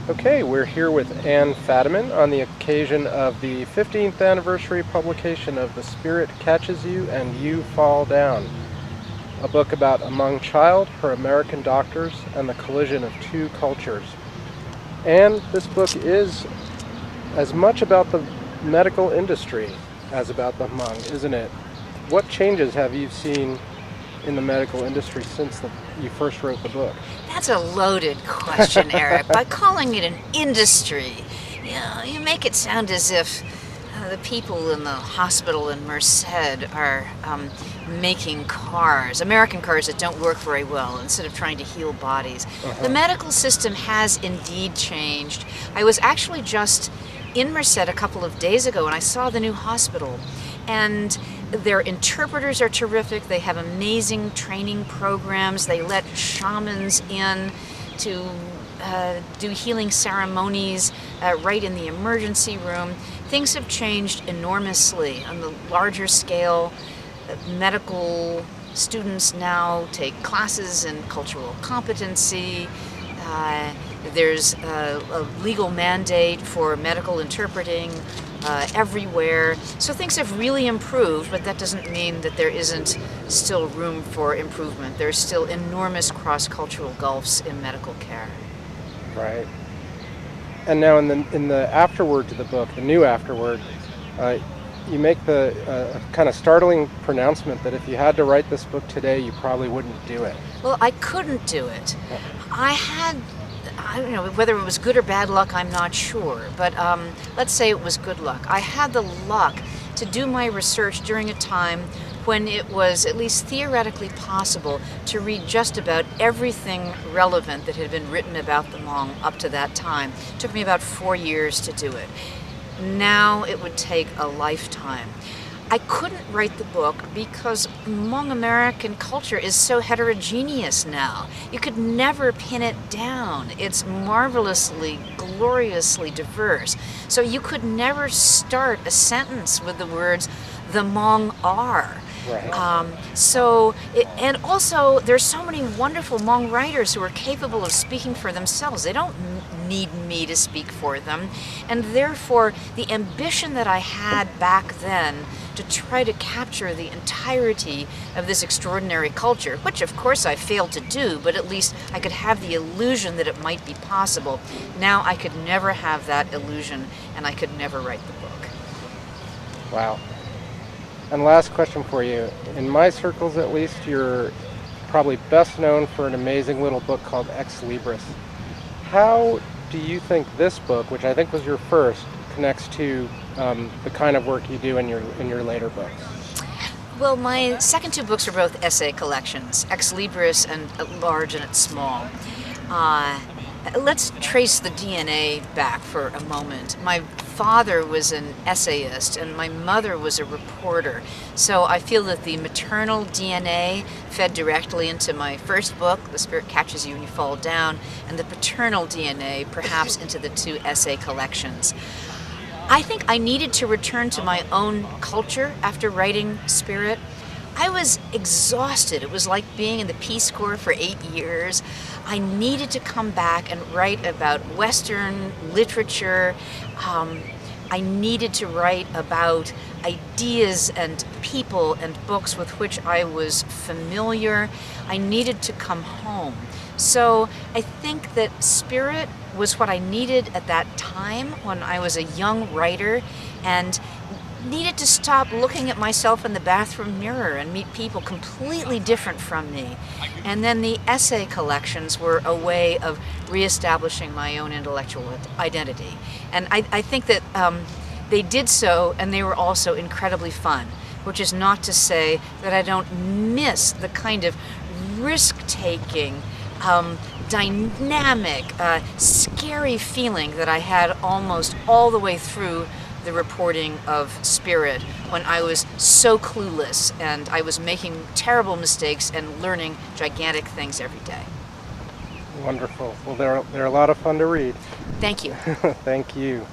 Okay, we're here with Anne Fadiman on the occasion of the 15th anniversary publication of The Spirit Catches You and You Fall Down, a book about a Hmong child, her American doctors, and the collision of two cultures. And this book is as much about the medical industry as about the Hmong, isn't it? What changes have you seen in the medical industry since you first wrote the book? That's a loaded question, Eric. By calling it an industry, you make it sound as if the people in the hospital in Merced are making cars, American cars that don't work very well, instead of trying to heal bodies. The medical system has indeed changed. I was actually just in Merced a couple of days ago, and I saw the new hospital. And their interpreters are terrific. They have amazing training programs. They let shamans in to do healing ceremonies right in the emergency room. Things have changed enormously on the larger scale. Medical students now take classes in cultural competency. There's a legal mandate for medical interpreting everywhere. So things have really improved, but that doesn't mean that there isn't still room for improvement. There's still enormous cross-cultural gulfs in medical care. Right. And now in the afterword to the book, the new afterword, you make the kind of startling pronouncement that if you had to write this book today, you probably wouldn't do it. Well, I couldn't do it. I don't know, whether it was good or bad luck, I'm not sure, but let's say it was good luck. I had the luck to do my research during a time when it was at least theoretically possible to read just about everything relevant that had been written about the Hmong up to that time. It took me about 4 years to do it. Now it would take a lifetime. I couldn't write the book because Hmong American culture is so heterogeneous now. You could never pin it down. It's marvelously, gloriously diverse. So you could never start a sentence with the words, "the Hmong are." Right. And also, there's so many wonderful Hmong writers who are capable of speaking for themselves. They don't need me to speak for them. And therefore, the ambition that I had back then to try to capture the entirety of this extraordinary culture, which of course I failed to do, but at least I could have the illusion that it might be possible. Now I could never have that illusion, and I could never write the book. Wow. And last question for you. In my circles, at least, you're probably best known for an amazing little book called Ex Libris. How do you think this book, which I think was your first, connects to the kind of work you do in your later books? Well, my second two books are both essay collections, Ex Libris and At Large and At Small. Let's trace the DNA back for a moment. My father was an essayist and my mother was a reporter. So I feel that the maternal DNA fed directly into my first book, The Spirit Catches You and You Fall Down, and the paternal DNA perhaps into the two essay collections. I think I needed to return to my own culture after writing Spirit. I was exhausted. It was like being in the Peace Corps for 8 years. I needed to come back and write about Western literature. I needed to write about ideas and people and books with which I was familiar. I needed to come home. So I think that Spirit was what I needed at that time when I was a young writer and needed to stop looking at myself in the bathroom mirror and meet people completely different from me. And then the essay collections were a way of reestablishing my own intellectual identity. And I think that they did so, and they were also incredibly fun, which is not to say that I don't miss the kind of risk-taking, dynamic, scary feeling that I had almost all the way through the reporting of Spirit when I was so clueless and I was making terrible mistakes and learning gigantic things every day. Wonderful. Well, they're a lot of fun to read. Thank you. Thank you.